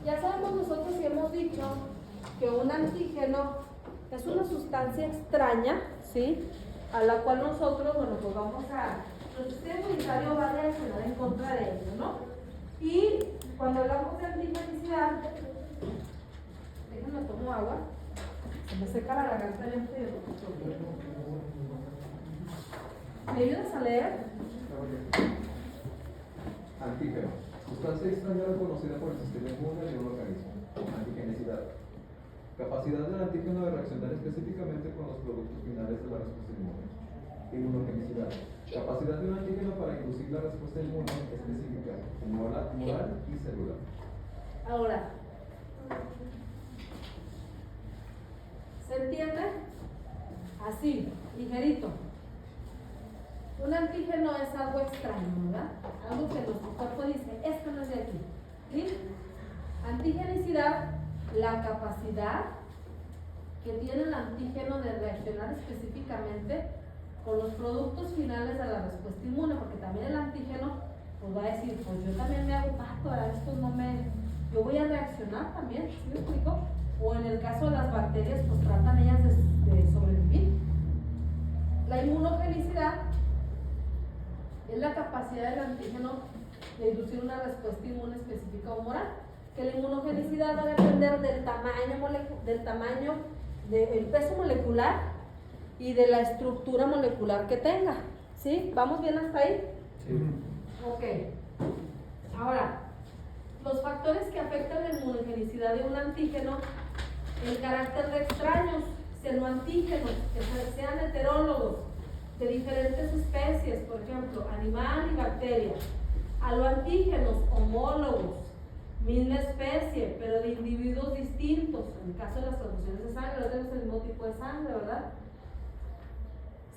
Ya sabemos nosotros y hemos dicho que un antígeno es una sustancia extraña, ¿sí? A la cual nosotros, bueno, pues vamos a, nuestro sistema inmunitario va a reaccionar en contra de ello, ¿no? Y cuando hablamos de antigenicidad, déjenme tomo agua, se me seca la garganta bien feo. ¿Me ayudas a leer? Antígeno. Sustancia extraña reconocida por el sistema inmune de un organismo. Antigenicidad. Capacidad del antígeno de reaccionar específicamente con los productos finales de la respuesta inmune. Inmunogenicidad. Capacidad de un antígeno para inducir la respuesta inmune específica, humoral y celular. Ahora, ¿se entiende? Así, ligerito. Un antígeno es algo extraño, ¿verdad? Algo que nuestro cuerpo dice, esto no es de aquí. ¿Sí? Antigenicidad, la capacidad que tiene el antígeno de reaccionar específicamente con los productos finales de la respuesta inmune, porque también el antígeno pues va a decir, pues yo también me hago pacto, esto no me... yo voy a reaccionar también, ¿sí me explico? O en el caso de las bacterias, pues tratan ellas de sobrevivir. La inmunogenicidad es la capacidad del antígeno de inducir una respuesta inmune específica o humoral, que la inmunogenicidad va a depender del tamaño, del peso molecular y de la estructura molecular que tenga. ¿Sí? ¿Vamos bien hasta ahí? Sí. Ok. Ahora, los factores que afectan la inmunogenicidad de un antígeno, el carácter de extraños, xenoantígenos, que sean heterólogos, de diferentes especies, por ejemplo, animal y bacteria, aloantígenos, homólogos, misma especie, pero de individuos distintos, en el caso de las transfusiones de sangre, no tenemos el mismo tipo de sangre, ¿verdad?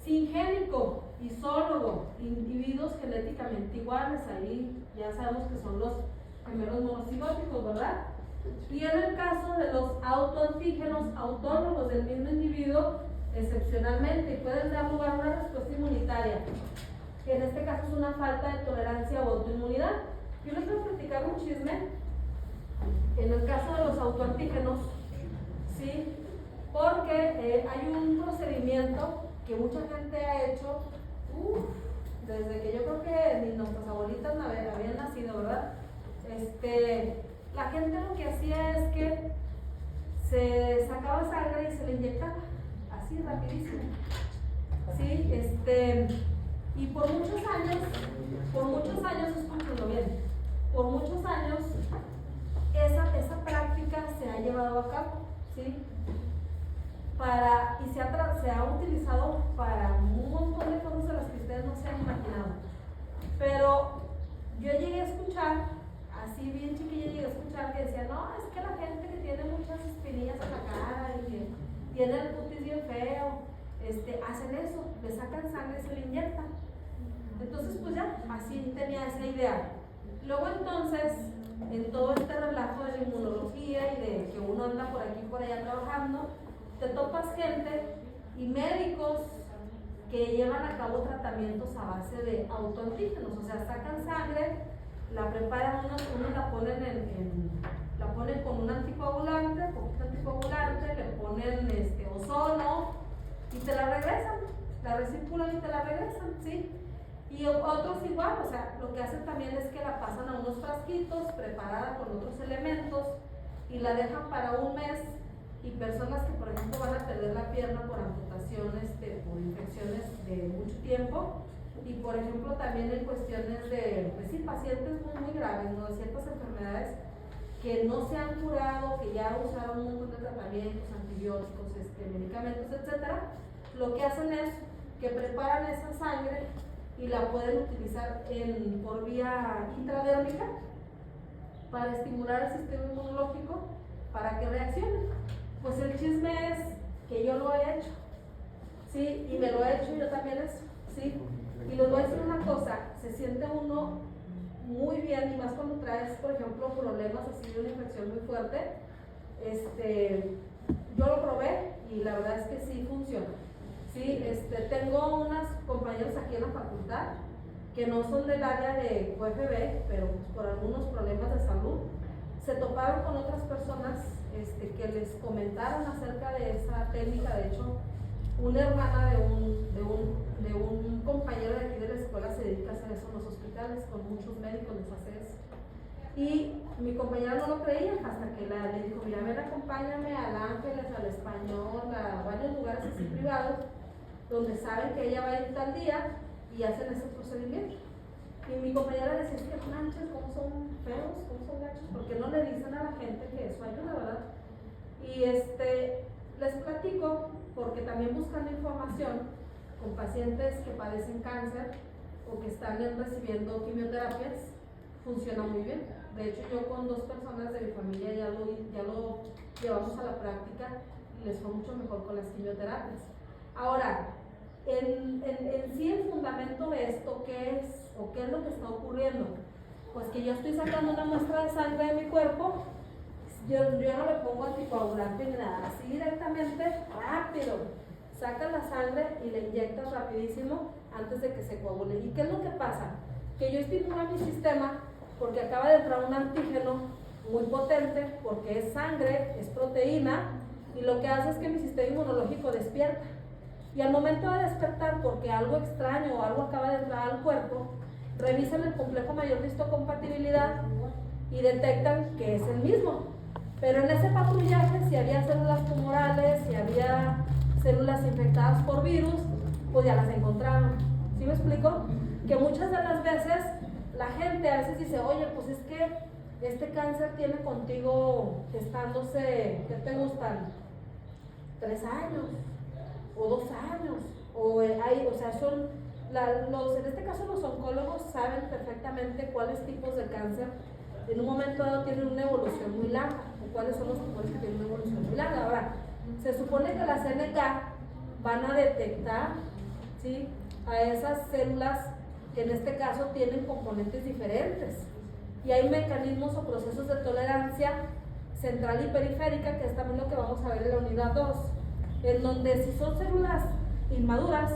Singénico, isólogo, individuos genéticamente iguales, ahí ya sabemos que son los gemelos monocigóticos, ¿verdad? Y en el caso de los autoantígenos autónomos del mismo individuo, excepcionalmente, y pueden dar lugar a una respuesta inmunitaria, que en este caso es una falta de tolerancia o autoinmunidad. Yo les voy a platicar un chisme. En el caso de los autoantígenos, ¿sí? Porque hay un procedimiento que mucha gente ha hecho desde que yo creo que ni nuestras abuelitas habían nacido, ¿verdad? La gente lo que hacía es que se sacaba sangre y se le inyectaba así rapidísimo, ¿sí? Y por muchos años, escúchenlo bien, por muchos años esa práctica se ha llevado a cabo, ¿sí? Y se ha utilizado para un montón de cosas de las que ustedes no se han imaginado. Pero yo llegué a escuchar, así bien chiquilla, llegué a escuchar que decía, no, es que la gente que tiene muchas espinillas en la cara y que tiene el cutis bien feo, hacen eso, le sacan sangre y se le inyectan. Entonces, pues ya, así tenía esa idea. Luego entonces, en todo este relajo de la inmunología y de que uno anda por aquí y por allá trabajando, te topas gente y médicos que llevan a cabo tratamientos a base de autoantígenos, o sea, sacan sangre, la preparan, unos la ponen la ponen con un anticoagulante, le ponen ozono y te la regresan, la recirculan y te la regresan, ¿sí? Y otros igual, o sea, lo que hacen también es que la pasan a unos frasquitos preparada con otros elementos y la dejan para un mes. Y personas que, por ejemplo, van a perder la pierna por amputaciones, por infecciones de mucho tiempo, y por ejemplo también en cuestiones de, pues sí, pacientes muy graves, ¿no? De ciertas enfermedades que no se han curado, que ya usaron un montón de tratamientos, antibióticos, medicamentos, etcétera. Lo que hacen es que preparan esa sangre y la pueden utilizar por vía intradérmica para estimular el sistema inmunológico para que reaccione. Pues el chisme es que yo lo he hecho, ¿sí? Y me lo he hecho yo también eso, ¿sí? Y les voy a decir una cosa, se siente uno muy bien, y más cuando traes, por ejemplo, problemas así de una infección muy fuerte. Yo lo probé y la verdad es que sí funciona, ¿sí? Tengo unas compañeros aquí en la facultad que no son del área de UFB, pero por algunos problemas de salud se toparon con otras personas que les comentaron acerca de esa técnica. De hecho, una hermana de un compañero de aquí de la escuela se dedica a hacer eso en los hospitales, con muchos médicos les hace eso. Y mi compañera no lo creía hasta que le dijo, mira, ven, acompáñame al Ángeles, al Español, a varios lugares así privados, donde saben que ella va a ir tal día y hacen ese procedimiento. Y mi compañera decía, es que manches, cómo son feos, cómo son gachos, porque no le dicen a la gente que eso ayuda, ¿verdad? Y les platico, porque también buscando información con pacientes que padecen cáncer o que están recibiendo quimioterapias, funciona muy bien. De hecho, yo con 2 personas de mi familia ya lo llevamos a la práctica y les fue mucho mejor con las quimioterapias. Ahora, en sí el fundamento de esto, ¿qué es? ¿O qué es lo que está ocurriendo? Pues que yo estoy sacando una muestra de sangre de mi cuerpo, yo no le pongo anticoagulante ni nada, así directamente, rápido, sacas la sangre y le inyectas rapidísimo antes de que se coagule. ¿Y qué es lo que pasa? Que yo estimulo a mi sistema porque acaba de entrar un antígeno muy potente, porque es sangre, es proteína, y lo que hace es que mi sistema inmunológico despierta. Y al momento de despertar, porque algo extraño o algo acaba de entrar al cuerpo, revisan el complejo mayor de histocompatibilidad y detectan que es el mismo. Pero en ese patrullaje, si había células tumorales, si había células infectadas por virus, pues ya las encontraron. ¿Sí me explico? Que muchas de las veces la gente a veces dice, oye, pues es que este cáncer tiene contigo gestándose, ¿qué te gustan? 3 años o 2 años, en este caso los oncólogos saben perfectamente cuáles tipos de cáncer en un momento dado tienen una evolución muy larga, o cuáles son los tumores que tienen una evolución muy larga. Ahora, se supone que las CNK van a detectar, ¿sí?, a esas células que en este caso tienen componentes diferentes, y hay mecanismos o procesos de tolerancia central y periférica, que es también lo que vamos a ver en la unidad 2, en donde si son células inmaduras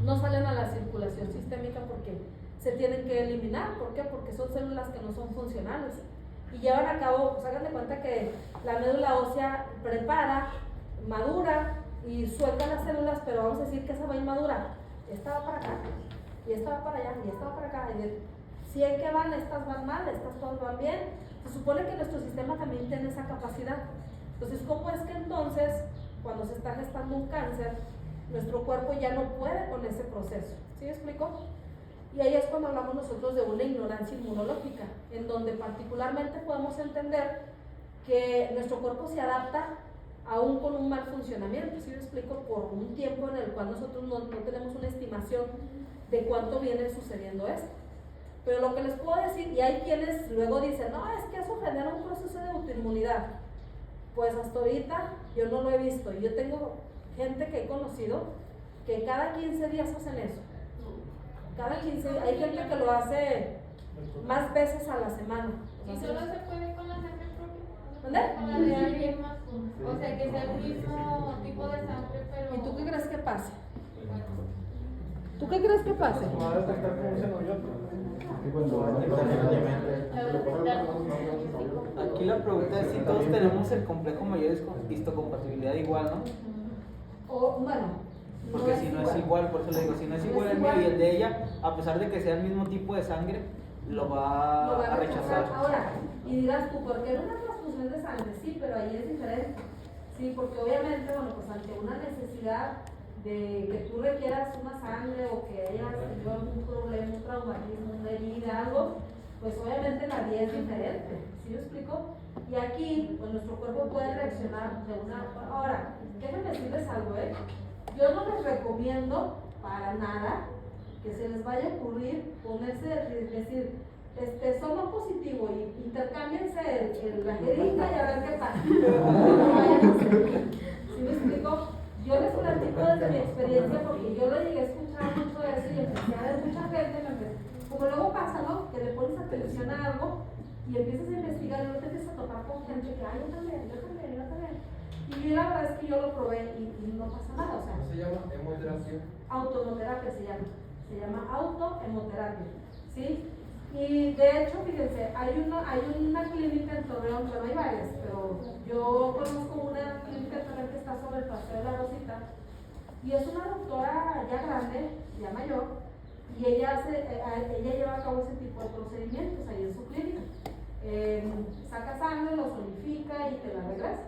no salen a la circulación sistémica porque se tienen que eliminar. ¿Por qué? Porque son células que no son funcionales y llevan a cabo, pues hagan de cuenta que la médula ósea prepara, madura y suelta las células, pero vamos a decir que esa va inmadura, esta va para acá y esta va para allá y esta va para acá, y si hay que van, estas van mal, estas todas van bien. Se supone que nuestro sistema también tiene esa capacidad. Entonces, ¿cómo es que entonces, cuando se está gestando un cáncer, nuestro cuerpo ya no puede con ese proceso? ¿Sí me explico? Y ahí es cuando hablamos nosotros de una ignorancia inmunológica, en donde particularmente podemos entender que nuestro cuerpo se adapta aún con un mal funcionamiento. ¿Sí me explico? Por un tiempo en el cual nosotros no tenemos una estimación de cuánto viene sucediendo esto. Pero lo que les puedo decir, y hay quienes luego dicen, no, es que eso genera un proceso de autoinmunidad. Pues hasta ahorita yo no lo he visto. Yo tengo gente que he conocido que cada 15 días hacen eso. Cada 15 días. Hay gente que lo hace más veces a la semana. ¿Y solo se puede con la sangre propia? ¿Dónde? Con la de alguien más. O sea, que sea el mismo tipo de sangre, pero... ¿Y tú qué crees que pase? ¿Tú qué crees que pase? Aquí la pregunta es si todos tenemos el complejo mayor histocompatibilidad igual, ¿no? O bueno, Porque si no es igual, por eso le digo, si no es igual el mío y el de ella, a pesar de que sea el mismo tipo de sangre, lo va a rechazar. Ahora, y dirás tú, ¿por qué una transfusión de sangre? Sí, pero ahí es diferente. Sí, porque obviamente, bueno, pues ante una necesidad de que tú requieras una sangre o que hayas tenido algún problema, un traumatismo, una herida, algo, pues obviamente la vía es diferente. ¿Sí me explico? Y aquí, pues nuestro cuerpo puede reaccionar de una... Ahora, déjenme decirles algo, yo no les recomiendo para nada que se les vaya a ocurrir ponerse, decir, somos positivo y intercámbiense la jeringa y a ver qué pasa. No vayan a hacer. ¿Sí me explico? Yo les platico desde mi experiencia porque yo lo llegué a escuchar mucho de eso y empecé a ver mucha gente, como luego pasa, ¿no? Que le pones atención a algo y empiezas a investigar y luego te empiezas a topar con gente que, yo también. Y la verdad es que yo lo probé y no pasa nada, o sea. ¿Cómo se llama? ¿Hemoterapia? Autohemoterapia se llama autohemoterapia, ¿sí? Y de hecho, fíjense, hay una clínica Torreón, pero hay varias, pero yo conozco una clínica también que está sobre el Paseo de la Rosita, y es una doctora ya grande, ya mayor, y ella lleva a cabo ese tipo de procedimientos ahí en su clínica. Saca sangre, lo solidifica y te la regresa.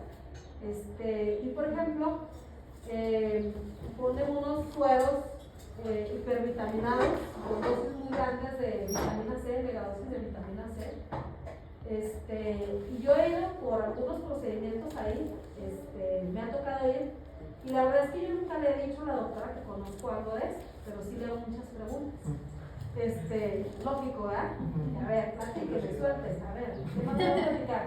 Y por ejemplo, pone unos sueros hipervitaminados con dosis muy grandes de vitamina C, megadosis de vitamina C. Y yo he ido por algunos procedimientos ahí, me ha tocado ir, y la verdad es que yo nunca le he dicho a la doctora que conozco algo de eso, pero sí le hago muchas preguntas. Lógico, ¿verdad? A ver, platíqueme, sueltes, a ver, ¿qué más voy a platicar?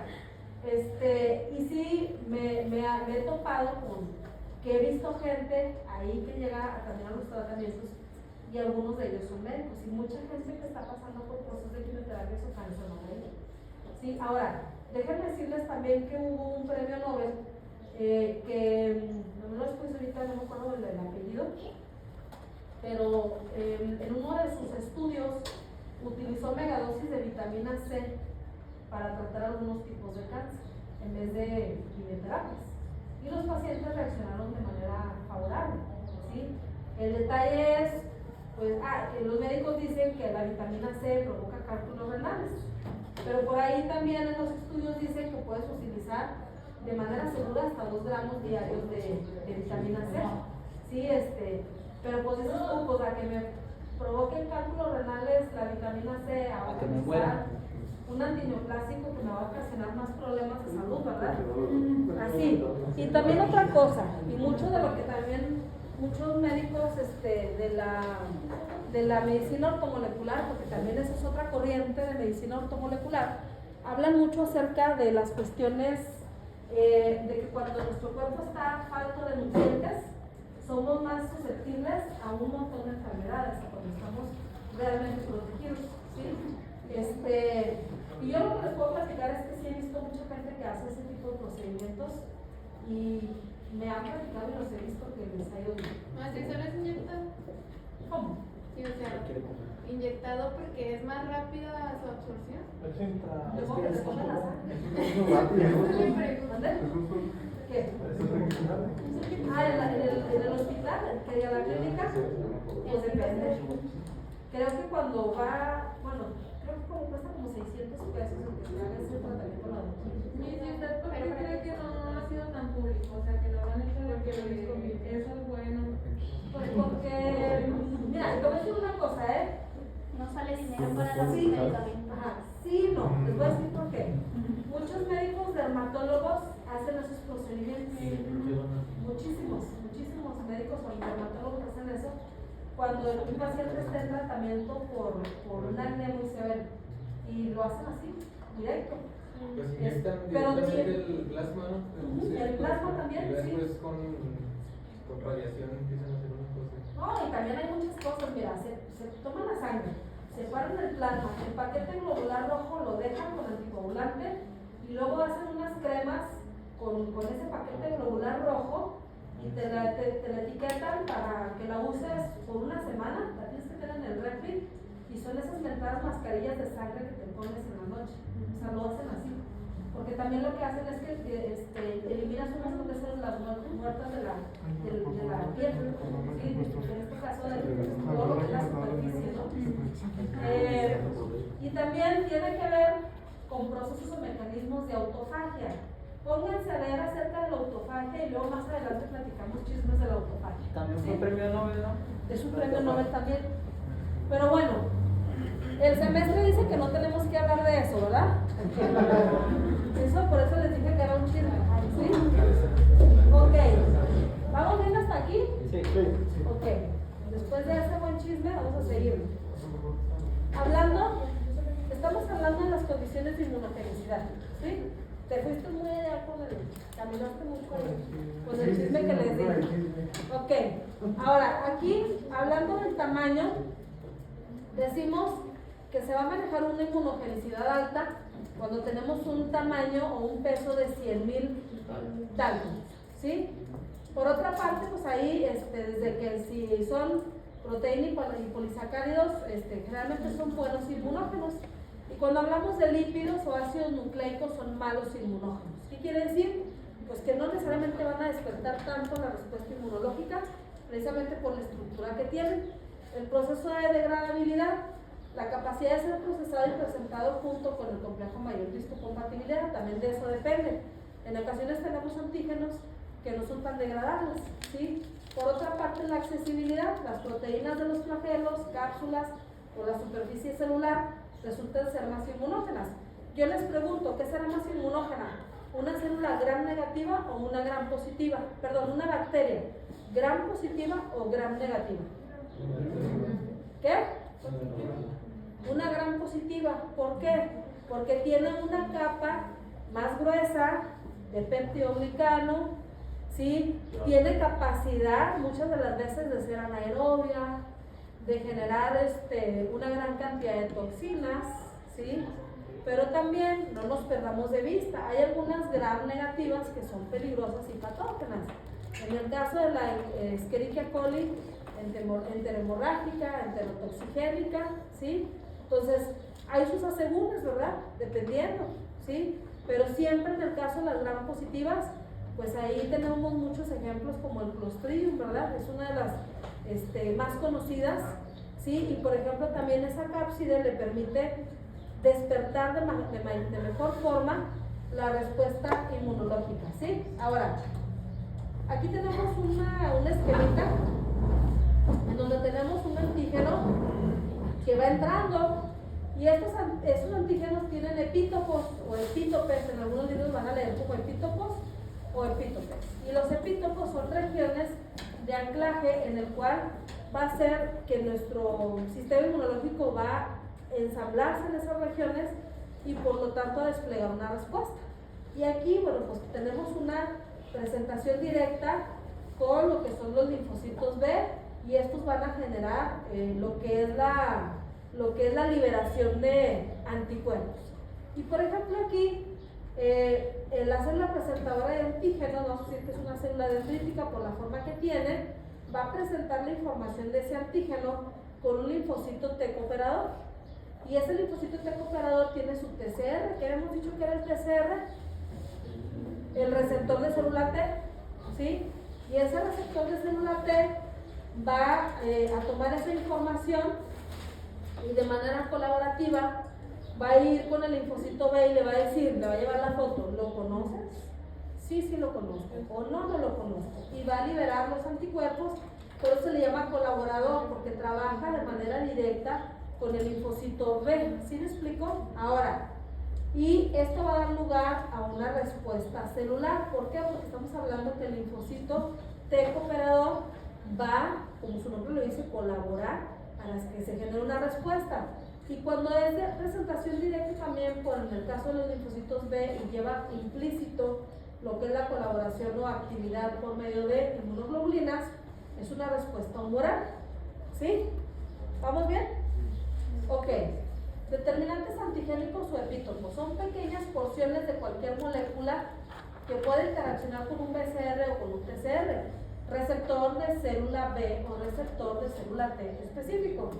Y sí, me he topado con que he visto gente ahí que llega a caminar los tratamientos y algunos de ellos son médicos y mucha gente que está pasando por procesos de quimioterapia o cáncer no ahí. Sí, ahora, déjenme decirles también que hubo un premio Nobel que no me lo puse ahorita, no me acuerdo del apellido, pero en uno de sus estudios utilizó megadosis de vitamina C para tratar algunos tipos de cáncer en vez de quimioterapias. Y los pacientes reaccionaron de manera favorable, ¿sí? El detalle es, pues, los médicos dicen que la vitamina C provoca cálculos renales, pero por ahí también en los estudios dicen que puedes utilizar de manera segura hasta 2 gramos diarios de vitamina C, ¿sí? Pero pues dices tú, pues a que me provoquen cálculos renales la vitamina C, a que me muera. un antineoplásico que me va a ocasionar más problemas de salud, ¿verdad? Así. Y también otra cosa, y mucho de lo que también muchos médicos de la medicina ortomolecular, porque también esa es otra corriente de medicina ortomolecular, hablan mucho acerca de las cuestiones de que cuando nuestro cuerpo está falto de nutrientes, somos más susceptibles a un montón de enfermedades, cuando estamos realmente protegidos, ¿sí? Y yo lo que les puedo platicar es que sí he visto mucha gente que hace ese tipo de procedimientos y me han platicado y los he visto que les ha ido bien. ¿Así solo es inyectado? ¿Cómo? Sí, o sea, inyectado porque es más rápida su absorción. Luego que les ponen la sangre. ¿Dónde? ¿Qué? En el hospital, que a la clínica, pues depende. Creo que cuando va, creo que cuesta como 600 pesos el que se haga ese tratamiento la doctora. ¿Y usted por qué cree que no ha sido tan público? O sea, que lo han hecho de que eso es bueno. Pues porque, mira, te voy a decir una cosa, No sale dinero para los medicamentos. Ajá, sí, no, les voy a decir por qué. Muchos médicos dermatólogos hacen esos procedimientos. Muchísimos médicos o dermatólogos hacen eso cuando un paciente está en tratamiento por un acné muy severo y lo hacen así, directo. Pues inyectan Pero directamente el plasma, ¿no? El plasma también, y sí. después con radiación empiezan a hacer unas cosas. No, y también hay muchas cosas, mira, se toma la sangre, separan el plasma, el paquete globular rojo lo dejan con anticoagulante y luego hacen unas cremas con ese paquete globular rojo y te la etiquetan para que la uses por una semana, la tienes que tener en el refri y son esas mentadas mascarillas de sangre que te pones en la noche, o sea, lo hacen así, porque también lo que hacen es que eliminas unas células muertas de la piel, ¿sí? En este caso de todo lo que es la superficie, ¿no? Y también tiene que ver con procesos o mecanismos de autofagia. Pónganse a leer acerca de la autofagia y luego más adelante platicamos chismes de la autofagia. También fue ¿sí? premio Nobel, ¿no? Es un premio Nobel también. Pero bueno, el semestre dice que no tenemos que hablar de eso, ¿verdad? Eso, por eso les dije que era un chisme. ¿Sí? Ok. ¿Vamos bien hasta aquí? Sí. Ok. Después de ese buen chisme, vamos a seguir. Estamos hablando de las condiciones de inmunogenicidad. ¿Sí? Te fuiste muy allá caminaste mucho con el chisme que les di. Ok, ahora aquí, hablando del tamaño, decimos que se va a manejar una inmunogenicidad alta cuando tenemos un tamaño o un peso de 100,000 daltons, ¿sí? Por otra parte, pues ahí, desde que si son proteínas y polisacáridos, generalmente son buenos inmunógenos. Y cuando hablamos de lípidos o ácidos nucleicos son malos inmunógenos. ¿Qué quiere decir? Pues que no necesariamente van a despertar tanto la respuesta inmunológica, precisamente por la estructura que tienen. El proceso de degradabilidad, la capacidad de ser procesado y presentado junto con el complejo mayor de histocompatibilidad, también de eso depende. En ocasiones tenemos antígenos que no son tan degradables, ¿sí? Por otra parte, la accesibilidad, las proteínas de los flagelos, cápsulas o la superficie celular resultan ser más inmunógenas. Yo les pregunto, ¿qué será más inmunógena? ¿Una célula gram negativa o una gram positiva? Perdón, una bacteria, gram positiva o gram negativa. ¿Qué? Una gram positiva. ¿Por qué? Porque tiene una capa más gruesa de peptidoglicano, ¿sí? Tiene capacidad muchas de las veces de ser anaerobia, de generar una gran cantidad de toxinas, ¿sí? Pero también no nos perdamos de vista, hay algunas gram negativas que son peligrosas y patógenas. En el caso de la Escherichia coli enterohemorrágica, enterotoxigénica, ¿sí? Entonces, hay sus asegúnes, ¿verdad? Dependiendo, ¿sí? Pero siempre en el caso de las gram positivas, pues ahí tenemos muchos ejemplos como el Clostridium, ¿verdad? Es una de las más conocidas, ¿sí? Y por ejemplo también esa cápside le permite despertar de mejor forma la respuesta inmunológica, ¿sí? Ahora, aquí tenemos un esquemita en donde tenemos un antígeno que va entrando y esos antígenos tienen epítopos o epítopes, en algunos libros van a leer como epítopos o epítopes. Y los epítopos son regiones de anclaje en el cual va a hacer que nuestro sistema inmunológico va a ensamblarse en esas regiones y por lo tanto a desplegar una respuesta. Y aquí, bueno, pues tenemos una presentación directa con lo que son los linfocitos B y estos van a generar lo que es la liberación de anticuerpos. Y por ejemplo aquí, la célula presentadora de antígenos, vamos a decir que es una célula dendrítica por la forma que tiene, va a presentar la información de ese antígeno con un linfocito T cooperador. Y ese linfocito T cooperador tiene su TCR, que habíamos dicho que era el TCR, el receptor de célula T, ¿sí? Y ese receptor de célula T va a tomar esa información y de manera colaborativa va a ir con el linfocito B y le va a decir, le va a llevar la foto, ¿lo conoces? Sí, sí lo conozco, o no, no lo conozco. Y va a liberar los anticuerpos, por eso se le llama colaborador, porque trabaja de manera directa con el linfocito B. ¿Sí me explico? Ahora, y esto va a dar lugar a una respuesta celular. ¿Por qué? Porque estamos hablando que el linfocito T cooperador va, como su nombre lo dice, colaborar para que se genere una respuesta. Y cuando es de presentación directa también, por en el caso de los linfocitos B, y lleva implícito lo que es la colaboración o actividad por medio de inmunoglobulinas, es una respuesta humoral. ¿Sí? ¿Vamos bien? Ok. Determinantes antigénicos o epítopos son pequeñas porciones de cualquier molécula que puede interaccionar con un BCR o con un TCR, receptor de célula B o receptor de célula T específico,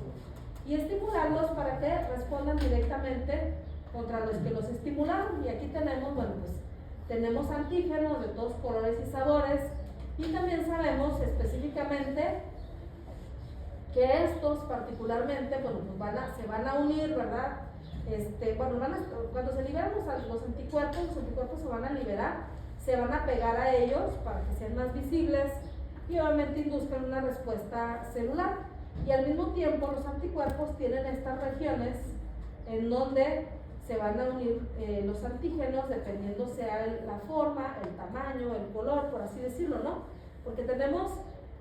y estimularlos para que respondan directamente contra los que los estimularon. Y aquí tenemos, bueno, pues tenemos antígenos de todos colores y sabores, y también sabemos específicamente que estos particularmente, bueno, pues se van a unir, ¿verdad? Cuando se liberan los anticuerpos se van a liberar, se van a pegar a ellos para que sean más visibles y obviamente induzcan una respuesta celular. Y al mismo tiempo los anticuerpos tienen estas regiones en donde se van a unir los antígenos dependiendo sea la forma, el tamaño, el color, por así decirlo, ¿no? Porque tenemos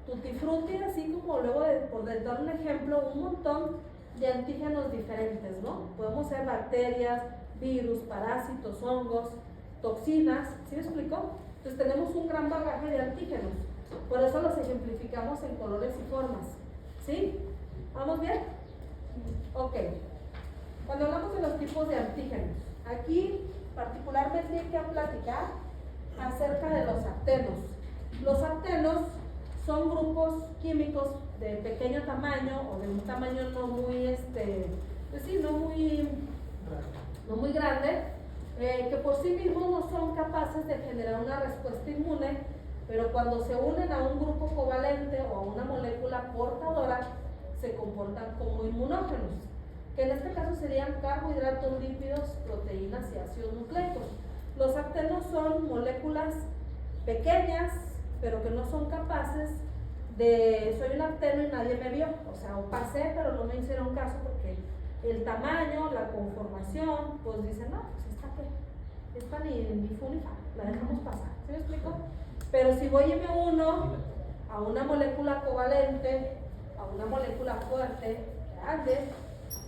tutti frutti, así como luego, por dar un ejemplo, un montón de antígenos diferentes, ¿no? Podemos ser bacterias, virus, parásitos, hongos, toxinas, ¿sí me explico? Entonces tenemos un gran bagaje de antígenos, por eso los ejemplificamos en colores y formas, ¿sí? ¿Vamos bien? Ok. Cuando hablamos de los tipos de antígenos, aquí particularmente hay que platicar acerca de los actenos. Los actenos son grupos químicos de pequeño tamaño o de un tamaño no muy, pues sí, no muy no muy grande, que por sí mismos no son capaces de generar una respuesta inmune, pero cuando se unen a un grupo covalente o a una molécula portadora, se comportan como inmunógenos, que en este caso serían carbohidratos, lípidos, proteínas y ácidos nucleicos. Los aptenos son moléculas pequeñas, pero que no son capaces de, soy un apteno y nadie me vio, o sea, o pasé, pero no me hicieron caso porque el tamaño, la conformación, pues dicen, no, pues esta qué, esta ni fu ni fa, la dejamos pasar, ¿sí me explico? Pero si voy y me uno a una molécula covalente, a una molécula fuerte, grande,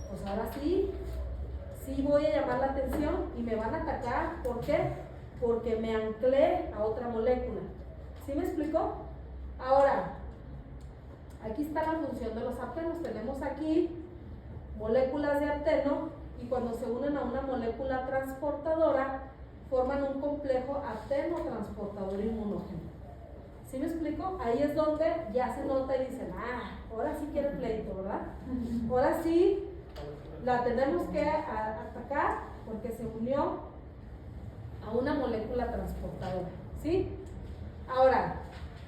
pues ahora sí voy a llamar la atención y me van a atacar. ¿Por qué? Porque me anclé a otra molécula. ¿Sí me explico? Ahora, aquí está la función de los aptenos. Tenemos aquí moléculas de apteno y cuando se unen a una molécula transportadora forman un complejo apteno transportador inmunógeno. ¿Sí me explico? Ahí es donde ya se nota y dicen, ahora sí quiere pleito, ¿verdad? Ahora sí la tenemos que atacar porque se unió a una molécula transportadora, ¿sí? Ahora,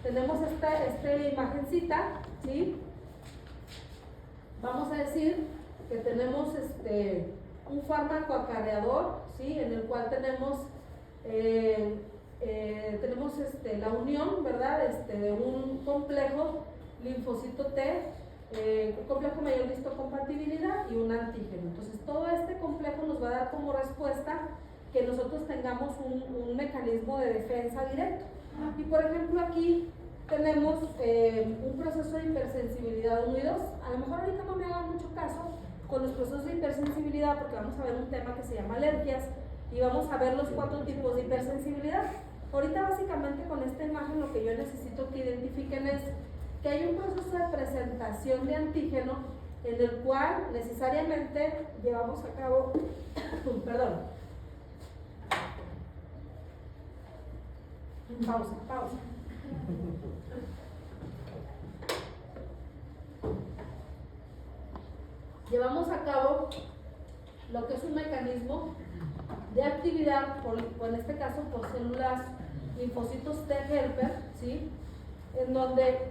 tenemos esta imagencita, ¿sí? Vamos a decir que tenemos un fármaco acarreador, ¿sí? En el cual tenemos la unión, ¿verdad? De un complejo linfocito T, complejo mayor de histocompatibilidad y un antígeno. Entonces todo este complejo nos va a dar como respuesta que nosotros tengamos un mecanismo de defensa directo. Y por ejemplo aquí tenemos un proceso de hipersensibilidad 1 y 2. A lo mejor ahorita no me hagan mucho caso con los procesos de hipersensibilidad porque vamos a ver un tema que se llama alergias y vamos a ver los 4 tipos de hipersensibilidad. Ahorita básicamente con esta imagen lo que yo necesito que identifiquen es que hay un proceso de presentación de antígeno en el cual necesariamente llevamos a cabo, perdón, pausa. Llevamos a cabo lo que es un mecanismo de actividad, en este caso por células linfocitos T helper, ¿sí? En donde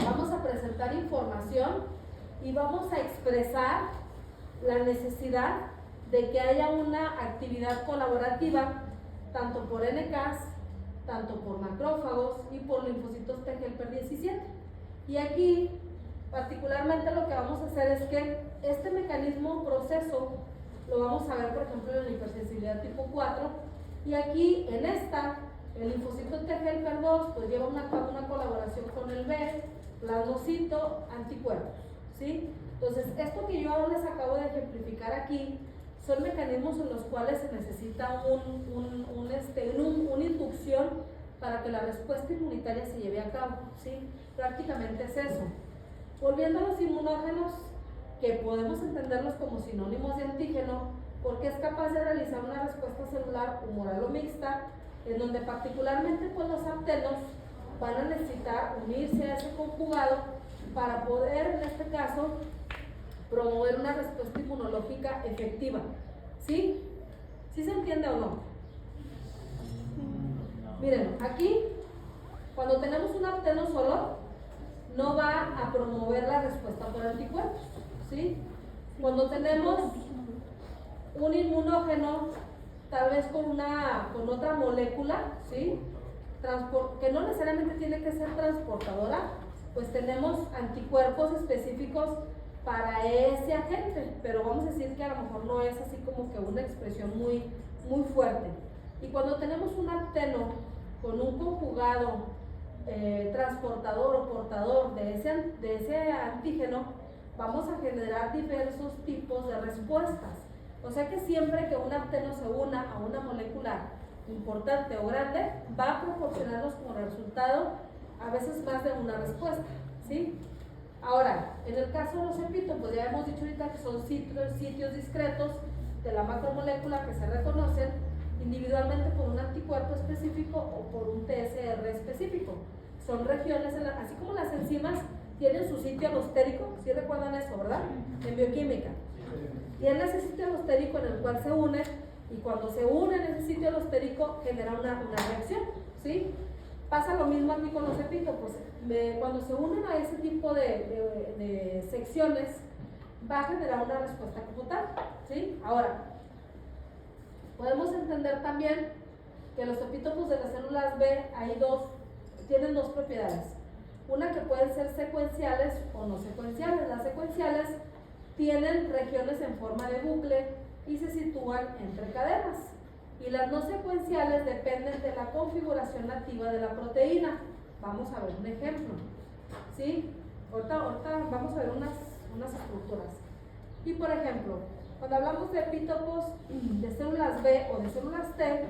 vamos a presentar información y vamos a expresar la necesidad de que haya una actividad colaborativa tanto por NKs, tanto por macrófagos y por linfocitos T helper 17. Y aquí particularmente lo que vamos a hacer es que este mecanismo proceso lo vamos a ver por ejemplo en la hipersensibilidad tipo 4 y aquí en el linfocito T helper 2 pues lleva una colaboración con el B, plasmocito, anticuerpos, ¿sí? Entonces esto que yo ahora les acabo de ejemplificar aquí son mecanismos en los cuales se necesita una inducción para que la respuesta inmunitaria se lleve a cabo, ¿sí? Prácticamente es eso. Volviendo a los inmunógenos, que podemos entenderlos como sinónimos de antígeno, porque es capaz de realizar una respuesta celular humoral o mixta, en donde particularmente pues los aptenos van a necesitar unirse a ese conjugado para poder, en este caso, promover una respuesta inmunológica efectiva. ¿Sí? ¿Sí se entiende o no? Miren, aquí, cuando tenemos un apteno solo, no va a promover la respuesta por anticuerpos, ¿sí? Cuando tenemos un inmunógeno, tal vez con otra molécula, ¿sí? Que no necesariamente tiene que ser transportadora, pues tenemos anticuerpos específicos para ese agente, pero vamos a decir que a lo mejor no es así como que una expresión muy, muy fuerte. Y cuando tenemos un apteno con un conjugado transportador o portador de ese antígeno, vamos a generar diversos tipos de respuestas. O sea que siempre que un apteno se una a una molécula importante o grande, va a proporcionarnos como resultado a veces más de una respuesta, ¿sí? Ahora, en el caso de los epitopos, pues ya hemos dicho ahorita que son sitios discretos de la macromolécula que se reconocen individualmente por un anticuerpo específico o por un TSR específico. Son regiones, así como las enzimas tienen su sitio alostérico, ¿sí recuerdan eso, verdad? En bioquímica. Tiene ese sitio alostérico en el cual se une, y cuando se une en ese sitio alostérico genera una reacción, ¿sí? Pasa lo mismo aquí con los epítopos. Cuando se unen a ese tipo de secciones, va a generar una respuesta como tal, ¿sí? Ahora, podemos entender también que los epítopos de las células B tienen dos propiedades. Una, que pueden ser secuenciales o no secuenciales. Las secuenciales tienen regiones en forma de bucle y se sitúan entre cadenas. Y las no secuenciales dependen de la configuración nativa de la proteína. Vamos a ver un ejemplo, ¿sí? Ahorita vamos a ver unas estructuras. Y por ejemplo, cuando hablamos de epítopos de células B o de células T,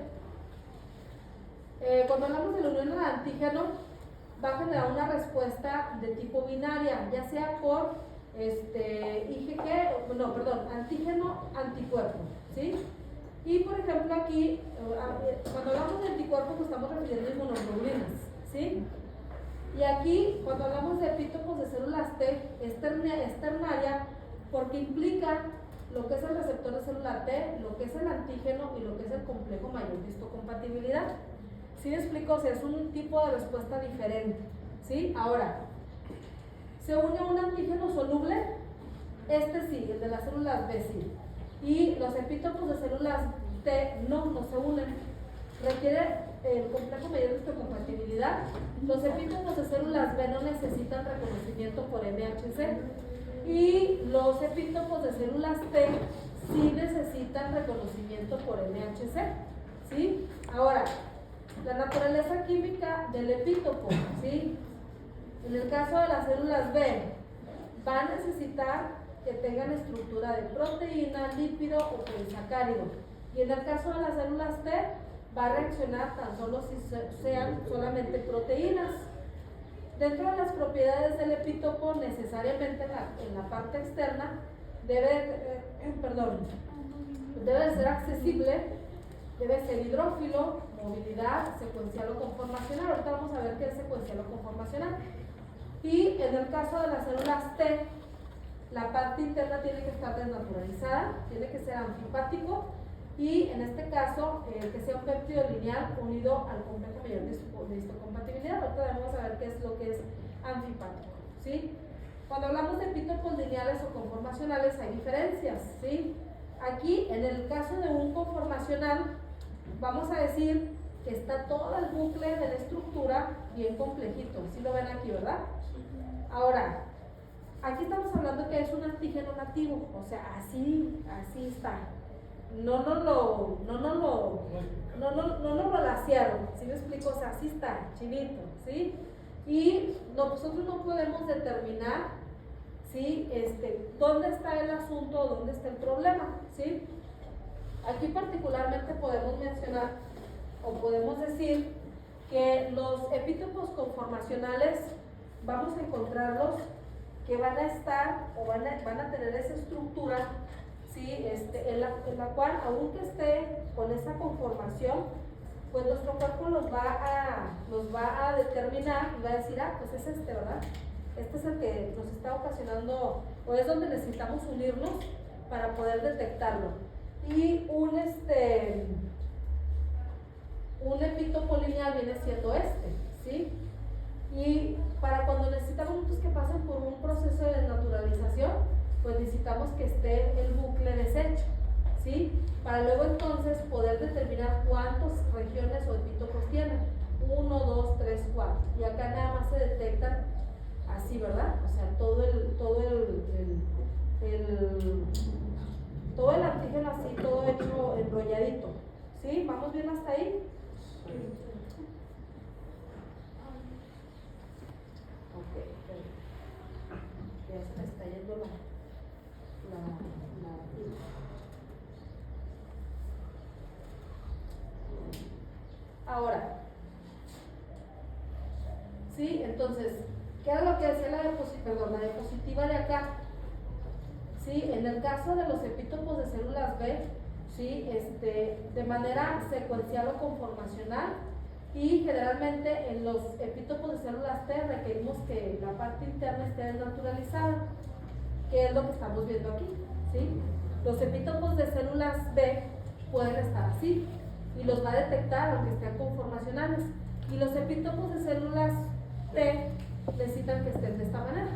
cuando hablamos de la unión al antígeno, va a generar una respuesta de tipo binaria, ya sea por antígeno-anticuerpo, ¿sí? Y por ejemplo aquí, cuando hablamos de anticuerpos nos estamos refiriendo a inmunoglobulinas, ¿sí? Y aquí, cuando hablamos de epítopos de células T, es ternaria porque implica lo que es el receptor de célula T, lo que es el antígeno y lo que es el complejo mayor de histocompatibilidad. ¿Sí me explico? O sea, es un tipo de respuesta diferente, ¿sí? Ahora, ¿se une un antígeno soluble? Sí, el de las células B sí. Y los epítopos de células T no se unen. Requiere el complejo mayor de histocompatibilidad. Los epítopos de células B no necesitan reconocimiento por MHC. Y los epítopos de células T sí necesitan reconocimiento por MHC, ¿sí? Ahora, la naturaleza química del epítopo, ¿sí? En el caso de las células B, va a necesitar que tengan estructura de proteína, lípido o polisacárido. Y en el caso de las células T, va a reaccionar tan solo si sean solamente proteínas. Dentro de las propiedades del epítopo, necesariamente en la parte externa, debe de ser accesible, debe ser hidrófilo, movilidad, secuencial o conformacional. Ahorita vamos a ver qué es secuencial o conformacional. Y en el caso de las células T, la parte interna tiene que estar desnaturalizada, tiene que ser anfipático, y en este caso, que sea un péptido lineal unido al complejo mayor de histocompatibilidad. Ahorita vamos a ver qué es lo que es anfipático, ¿sí? Cuando hablamos de epítopos lineales o conformacionales hay diferencias, ¿sí? Aquí, en el caso de un conformacional, vamos a decir que está todo el bucle de la estructura bien complejito. ¿Sí lo ven aquí, verdad? Ahora, aquí estamos hablando que es un antígeno nativo, o sea, así está. No lo glaciaron, ¿sí me explico? O sea, así está, chinito, ¿sí? Y nosotros no podemos determinar, ¿sí? Dónde está el asunto o dónde está el problema, ¿sí? Aquí particularmente podemos mencionar o podemos decir que los epítopos conformacionales vamos a encontrarlos que van a estar o van a tener esa estructura, ¿sí? en la cual, aunque esté con esa conformación, pues nuestro cuerpo los va a determinar y va a decir, pues es ¿verdad? Este es el que nos está ocasionando, o es donde necesitamos unirnos para poder detectarlo. Y un epítopo lineal viene siendo ¿sí? Y para cuando necesitamos nosotros que pasen por un proceso de naturalización, pues necesitamos que esté el bucle deshecho, ¿sí? Para luego entonces poder determinar cuántas regiones o epítopos tienen. 1, 2, 3, 4. Y acá nada más se detectan así, ¿verdad? O sea, todo el antígeno así, todo hecho enrolladito. ¿Sí? ¿Vamos bien hasta ahí? Ok, ya se me está yendo la ahora, ¿sí? Entonces, ¿qué era lo que decía la diapositiva de acá? ¿Sí? En el caso de los epítopos de células B, ¿sí? De manera secuencial o conformacional, y generalmente en los epítopos de células T requerimos que la parte interna esté desnaturalizada, que es lo que estamos viendo aquí, ¿sí? Los epítopos de células B pueden estar así y los va a detectar aunque estén conformacionales. Y los epítopos de células T necesitan que estén de esta manera,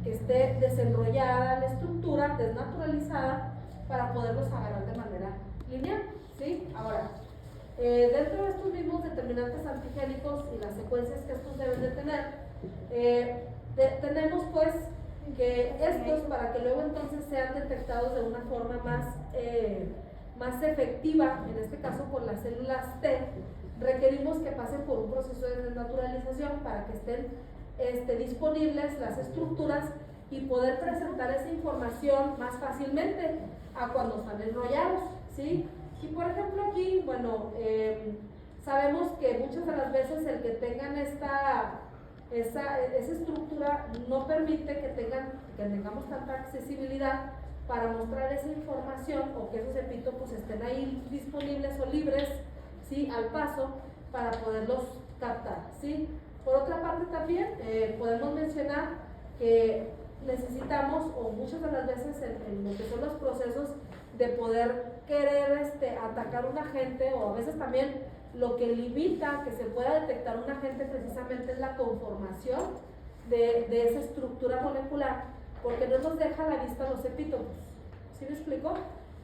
que esté desenrollada la estructura, desnaturalizada, para poderlos agarrar de manera lineal, ¿sí? Ahora, dentro de estos mismos determinantes antigénicos y las secuencias que estos deben de tener, tenemos pues que estos, para que luego entonces sean detectados de una forma más efectiva, en este caso por las células T, requerimos que pasen por un proceso de desnaturalización para que estén disponibles las estructuras y poder presentar esa información más fácilmente a cuando están enrollados, ¿sí? Y por ejemplo aquí, bueno, sabemos que muchas de las veces el que tengan esa estructura no permite que tengamos tanta accesibilidad para mostrar esa información o que esos epítopos estén ahí disponibles o libres, ¿sí? Al paso para poderlos captar, ¿sí? Por otra parte también podemos mencionar que necesitamos, o muchas de las veces en lo que son los procesos de poder querer atacar un agente, o a veces también lo que limita que se pueda detectar un agente precisamente es la conformación de esa estructura molecular, porque no nos deja a la vista los epítopos, ¿sí me explico?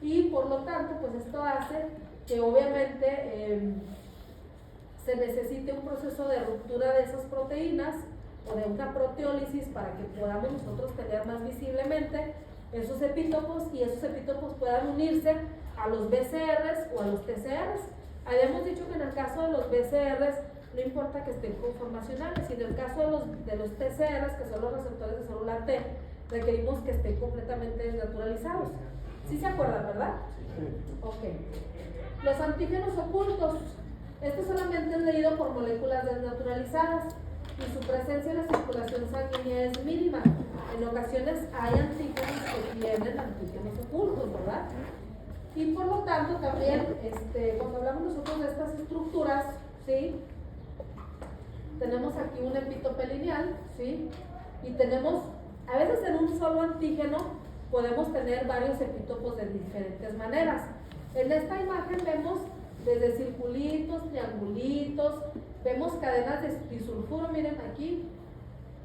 Y por lo tanto, pues esto hace que obviamente se necesite un proceso de ruptura de esas proteínas o de una proteólisis para que podamos nosotros tener más visiblemente esos epítopos y esos epítopos puedan unirse a los BCRs o a los TCRs. Habíamos dicho que en el caso de los BCRs no importa que estén conformacionales, y en el caso de los TCRs, que son los receptores de célula T, requerimos que estén completamente desnaturalizados. ¿Sí se acuerdan, verdad? Ok. Los antígenos ocultos. Este solamente es leído por moléculas desnaturalizadas y su presencia en la circulación sanguínea es mínima. En ocasiones hay antígenos que tienen antígenos ocultos, ¿verdad? Y por lo tanto también, cuando hablamos nosotros de estas estructuras, ¿sí? Tenemos aquí un epítope lineal, ¿sí? Y tenemos, a veces en un solo antígeno podemos tener varios epítopos de diferentes maneras. En esta imagen vemos desde circulitos, triangulitos, vemos cadenas de disulfuro, miren aquí.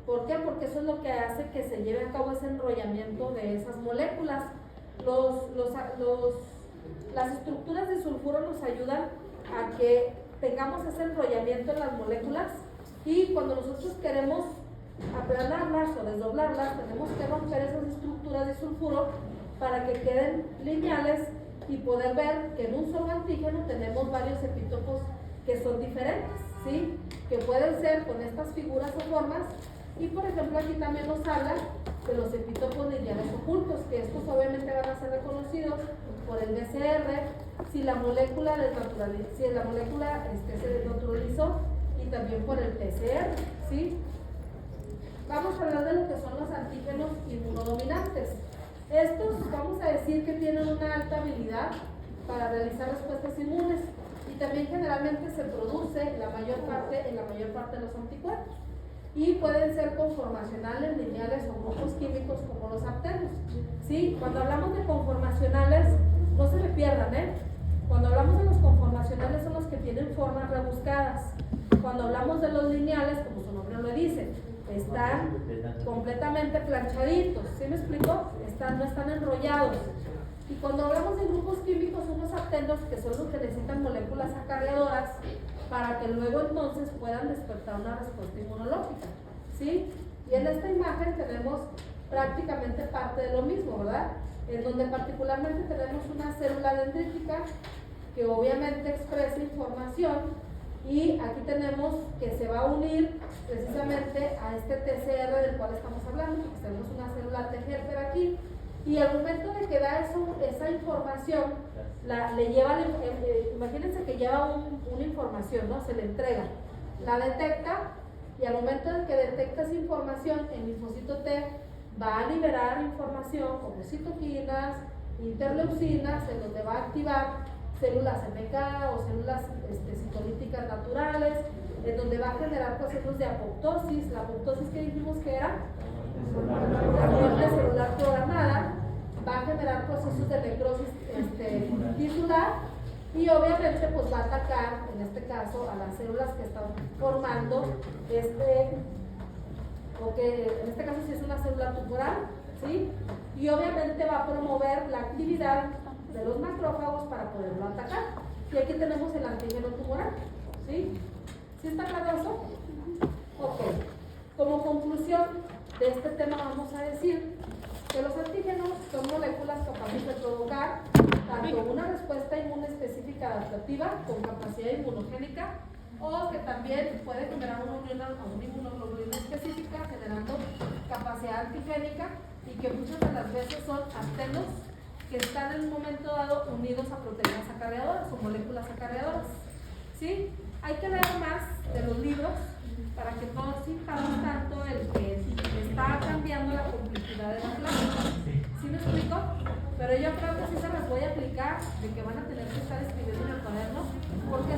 ¿Por qué? Porque eso es lo que hace que se lleve a cabo ese enrollamiento de esas moléculas. Las estructuras de sulfuro nos ayudan a que tengamos ese enrollamiento en las moléculas, y cuando nosotros queremos aplanarlas o desdoblarlas, tenemos que romper esas estructuras de sulfuro para que queden lineales y poder ver que en un solo antígeno tenemos varios epítopos que son diferentes, ¿sí? Que pueden ser con estas figuras o formas. Y por ejemplo aquí también nos habla de los epítopos lineales ocultos, que estos obviamente van a ser reconocidos por el BCR si la molécula se desnaturalizó, y también por el PCR, ¿sí? Vamos a hablar de lo que son los antígenos inmunodominantes. Estos vamos a decir que tienen una alta habilidad para realizar respuestas inmunes, y también generalmente se produce en la mayor parte de los anticuerpos, y pueden ser conformacionales, lineales o grupos químicos como los aptenos, ¿sí? Cuando hablamos de conformacionales, no se me pierdan, cuando hablamos de los conformacionales son los que tienen formas rebuscadas. Cuando hablamos de los lineales, como su nombre lo dice, están completamente planchaditos, ¿sí me explico? No están enrollados. Y cuando hablamos de grupos químicos, son los aptenos, que son los que necesitan moléculas acarreadoras para que luego entonces puedan despertar una respuesta inmunológica, ¿sí? Y en esta imagen tenemos prácticamente parte de lo mismo, ¿verdad? En donde particularmente tenemos una célula dendrítica que obviamente expresa información, y aquí tenemos que se va a unir precisamente a este TCR del cual estamos hablando, porque tenemos una célula T helper aquí, y al momento de que da esa información, le lleva, imagínense que lleva una información, ¿no? Se le entrega, la detecta, y al momento de que detecta esa información, el linfocito T va a liberar información como citoquinas, interleucinas, en donde va a activar células MK o células citolíticas naturales, en donde va a generar procesos de apoptosis. La apoptosis que dijimos que era la muerte celular programada, va a generar procesos de necrosis tisular y obviamente pues va a atacar, en este caso, a las células que están formando o que en este caso sí es una célula tumoral, ¿sí? Y obviamente va a promover la actividad de los macrófagos para poderlo atacar. Y aquí tenemos el antígeno tumoral, ¿sí? ¿Sí está claro eso? Ok. Como conclusión de este tema vamos a decir que los antígenos son moléculas capaces de provocar tanto una respuesta inmune específica adaptativa con capacidad inmunogénica o que también puede generar una inmunoglobulina específica generando capacidad antigénica y que muchas de las veces son astenos que están en un momento dado unidos a proteínas acarreadoras o moléculas acarreadoras. ¿Sí? Hay que leer más de los libros para que todos sintamos tanto el que está cambiando la complejidad de la clase. ¿Sí me explico? Pero yo creo que sí se las voy a aplicar de que van a tener que estar escribiendo en el cuaderno porque